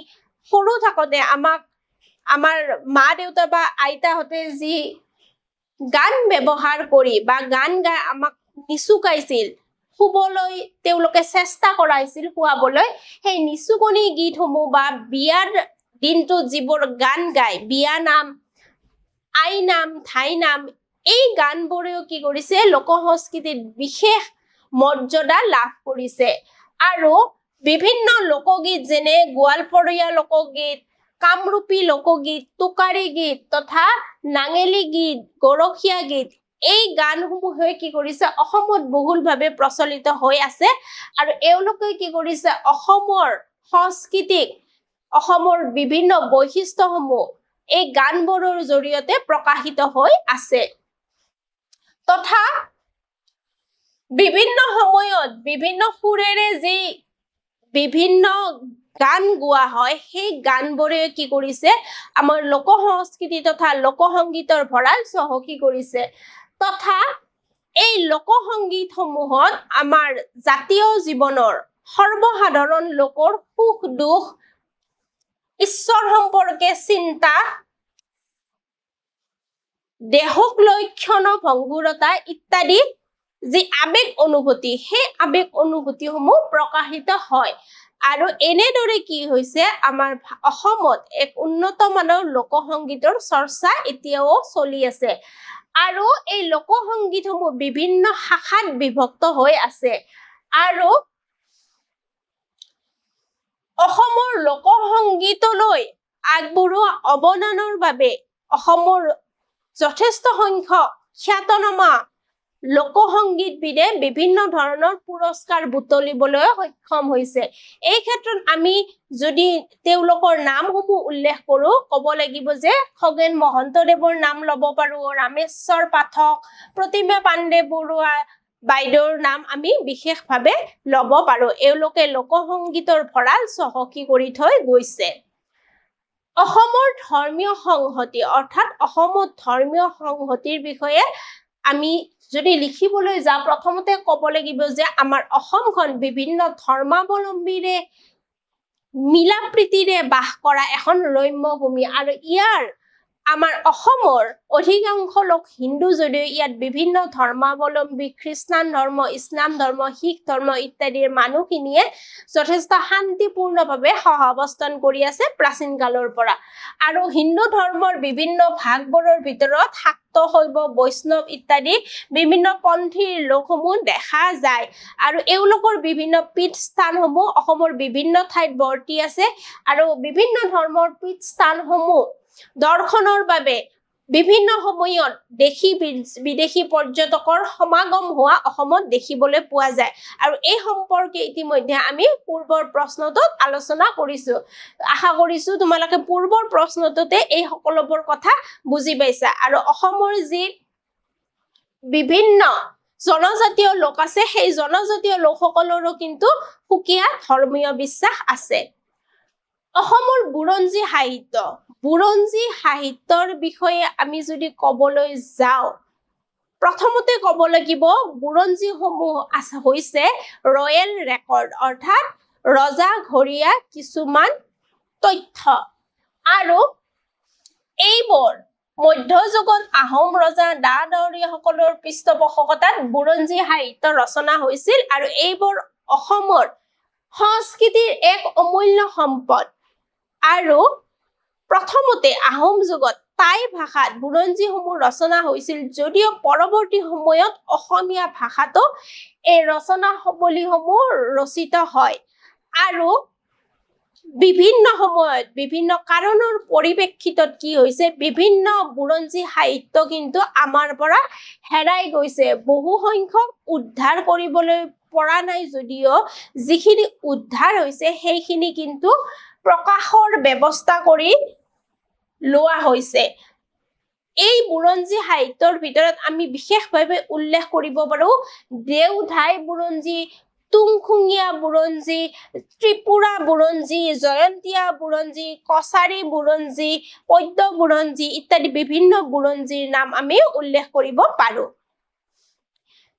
সৰু থাকোতে আমাৰ মা দেউতা বা আইতাহঁতে যি গান ব্যৱহাৰ কৰি বা গান গাই আমাক নিচুকাইছিল শুবলৈ তেওঁলোকে চেষ্টা কৰাইছিল শুৱাবলৈ সেই নিচুকনি গীতসমূহ বা বিয়াৰ দিনটোত যিবোৰ গান গায় বিয়া নাম আই নাম ধাই নাম এই গানবোৰেও কি কৰিছে লোক সংস্কৃতিত বিশেষ মৰ্যাদা লাভ কৰিছে আৰু বিভিন্ন লোকগীত যেনে গোৱালপৰীয়া লোকগীত কামৰূপী লোকগীত টোকাৰী গীত তথা নাঙেলী গীত গৰখীয়া গীত এই গানসমূহে কি কৰিছে অসমত বহুলভাৱে প্ৰচলিত হৈ আছে আৰু এওঁলোকে কি কৰিছে অসমৰ সংস্কৃতিক অসমৰ বিভিন্ন বৈশিষ্ট্যসমূহ এই গানবোৰৰ জৰিয়তে প্ৰকাশিত হৈ আছে তথা বিভিন্ন সময়ত বিভিন্ন সুৰেৰে যি বিভিন্ন গান গোৱা হয় সেই গানবোৰে কি কৰিছে আমাৰ লোক সংস্কৃতি তথা লোকসংগীতৰ ভঁৰাল চহকী কৰিছে তথা এই লোকসংগীতসমূহত আমাৰ জাতীয় জীৱনৰ সৰ্বসাধাৰণ লোকৰ সুখ দুখ ঈশ্বৰ সম্পৰ্কে চিন্তা দেহক লক্ষণ ভংগুৰতা ইত্যাদি যি আবেগ অনুভূতি সেই আবেগ অনুভূতিসমূহ প্ৰকাশিত হয় আৰু এনেদৰে কি হৈছে আমাৰ অসমত এক উন্নত মানৰ লোকসংগীতৰ চৰ্চা এতিয়াও চলি আছে আৰু এই লোকসংগীতসমূহ বিভিন্ন শাখাত বিভক্ত হৈ আছে আৰু অসমৰ লোকসংগীতলৈ আগবঢ়োৱা অৱদানৰ বাবে অসমৰ যথেষ্ট সংখ্যক খ্যাতনামা লোকসংগীতবিদে বিভিন্ন ধৰণৰ পুৰস্কাৰ বুটলিবলৈ সক্ষম হৈছে এই ক্ষেত্ৰত আমি যদি তেওঁলোকৰ নামসমূহ উল্লেখ কৰোঁ ক'ব লাগিব যে খগেন মহন্তদেৱৰ নাম ল'ব পাৰোঁ ৰামেশ্বৰ পাঠক প্ৰতিমা পাণ্ডে বৰুৱা বাইদেউৰ নাম আমি বিশেষভাৱে ল'ব পাৰোঁ এওঁলোকে লোকসংগীতৰ ভঁৰাল চহকী কৰি থৈ গৈছে অসমৰ ধৰ্মীয় সংহতি অৰ্থাৎ অসমত ধৰ্মীয় সংহতিৰ বিষয়ে আমি যদি লিখিবলৈ যাওঁ প্ৰথমতে ক'ব লাগিব যে আমাৰ অসমখন বিভিন্ন ধৰ্মাৱলম্বীৰে মিলা প্ৰীতিৰে বাস কৰা এখন ৰম্য ভূমি আৰু ইয়াৰ আমাৰ অসমৰ অধিকাংশ লোক হিন্দু যদিও ইয়াত বিভিন্ন ধৰ্মাৱলম্বী খ্ৰীষ্টান ধৰ্ম ইছলাম ধৰ্ম শিখ ধৰ্ম ইত্যাদিৰ মানুহখিনিয়ে যথেষ্ট শান্তিপূৰ্ণভাৱে সহাৱস্থান কৰি আছে প্ৰাচীন কালৰ পৰা আৰু হিন্দু ধৰ্মৰ বিভিন্ন ভাগবোৰৰ ভিতৰত শাক্ত শৈৱ বৈষ্ণৱ ইত্যাদি বিভিন্ন পন্থীৰ লোকসমূহ দেখা যায় আৰু এওঁলোকৰ বিভিন্ন পীঠস্থানসমূহ অসমৰ বিভিন্ন ঠাইত বৰ্তি আছে আৰু বিভিন্ন ধৰ্মৰ পীঠস্থানসমূহ দৰ্শনৰ বাবে বিভিন্ন সময়ত দেশী বিদেশী পৰ্যটকৰ সমাগম হোৱা অসমত দেখিবলৈ পোৱা যায় আৰু এই সম্পৰ্কে ইতিমধ্যে আমি পূৰ্বৰ প্ৰশ্নটোত আলোচনা কৰিছো আশা কৰিছো তোমালোকে পূৰ্বৰ প্ৰশ্নটোতে এই সকলোবোৰ কথা বুজি পাইছা আৰু অসমৰ যি বিভিন্ন জনজাতীয় লোক আছে সেই জনজাতীয় লোকসকলৰো কিন্তু সুকীয়া ধৰ্মীয় বিশ্বাস আছে অসমৰ বুৰঞ্জী সাহিত্যৰ বিষয়ে আমি যদি ক'বলৈ যাওঁ প্ৰথমতে ক'ব লাগিব বুৰঞ্জীসমূহ হৈছে ৰয়েল ৰেকৰ্ড অৰ্থাৎ ৰজা ঘৰীয়া কিছুমান তথ্য আৰু এইবোৰ মধ্যযুগত আহোম ৰজা দাউৰীয়াসকলৰ পৃষ্ঠপোষকতাত বুৰঞ্জী সাহিত্য ৰচনা হৈছিল আৰু এইবোৰ অসমৰ সংস্কৃতিৰ এক অমূল্য সম্পদ আৰু প্ৰথমতে আহোম যুগত টাই ভাষাত বুৰঞ্জীসমূহ ৰচনা হৈছিল যদিও পৰৱৰ্তী সময়ত অসমীয়া ভাষাতো এই ৰচনাৱলীসমূহ ৰচিত হয় আৰু বিভিন্ন সময়ত বিভিন্ন কাৰণৰ পৰিপ্ৰেক্ষিতত কি হৈছে বিভিন্ন বুৰঞ্জী সাহিত্য কিন্তু আমাৰ পৰা হেৰাই গৈছে বহু সংখ্যক উদ্ধাৰ কৰিবলৈ পৰা নাই যদিও যিখিনি উদ্ধাৰ হৈছে সেইখিনি কিন্তু প্ৰকাশৰ ব্যৱস্থা কৰি লোৱা হৈছে এই বুৰঞ্জী সাহিত্যৰ ভিতৰত আমি বিশেষভাৱে উল্লেখ কৰিব পাৰো দেওধাই বুৰঞ্জী তুংখুঙীয়া বুৰঞ্জী ত্ৰিপুৰা বুৰঞ্জী জয়ন্তীয়া বুৰঞ্জী কছাৰী বুৰঞ্জী পদ্য বুৰঞ্জী ইত্যাদি বিভিন্ন বুৰঞ্জীৰ নাম আমি উল্লেখ কৰিব পাৰো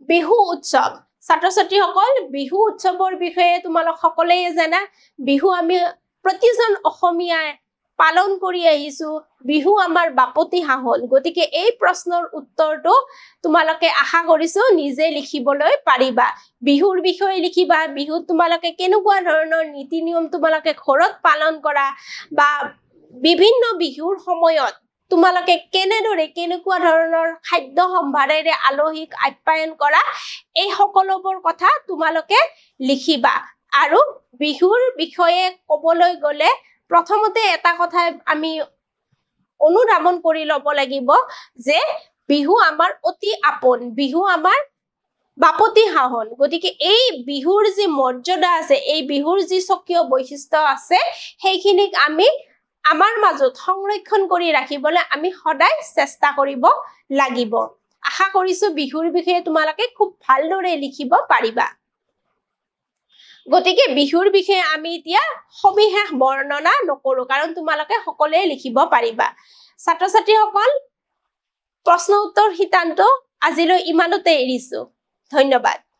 বিহু উৎসৱ ছাত্ৰ-ছাত্ৰীসকল বিহু উৎসৱৰ বিষয়ে তোমালোক সকলোৱে জানা বিহু আমি প্ৰতিজন অসমীয়াই পালন কৰি আহিছো বিহু আমাৰ বাপতি সাহোন গতিকে এই প্ৰশ্নৰ উত্তৰটো তোমালোকে আশা কৰিছো নিজে লিখিবলৈ পাৰিবা বিহুৰ বিষয়ে লিখিবা বিহুত তোমালোকে কেনেকুৱা ধৰণৰ নীতি নিয়ম তোমালোকে ঘৰত পালন কৰা বা বিভিন্ন বিহুৰ সময়ত তোমালোকে কেনেকুৱা ধৰণৰ খাদ্য সম্ভাৰেৰে আলহীক আপ্যায়ন কৰা এই সকলোবোৰ কথা তোমালোকে লিখিবা আৰু বিহুৰ বিষয়ে ক'বলৈ গ'লে প্ৰথমতে এটা কথা আমি অনুধাৱন কৰি ল'ব লাগিব যে বিহু আমাৰ অতি আপোন বিহু আমাৰ বাপতি সাহোন গতিকে এই বিহুৰ যি মৰ্যাদা আছে এই বিহুৰ যি স্বকীয় বৈশিষ্ট্য আছে সেইখিনিক আমি আমাৰ মাজত সংৰক্ষণ কৰি ৰাখিবলৈ আমি সদায় চেষ্টা কৰিব লাগিব আশা কৰিছো বিহুৰ বিষয়ে তোমালোকে খুব ভালদৰে লিখিব পাৰিবা গতিকে বিহুৰ বিষয়ে আমি এতিয়া সবিশেষ বৰ্ণনা নকৰো কাৰণ তোমালোকে সকলোৱে লিখিব পাৰিবা ছাত্ৰ-ছাত্ৰীসকল প্ৰশ্ন উত্তৰ শিতানটো আজিলৈ ইমানতে এৰিছো ধন্যবাদ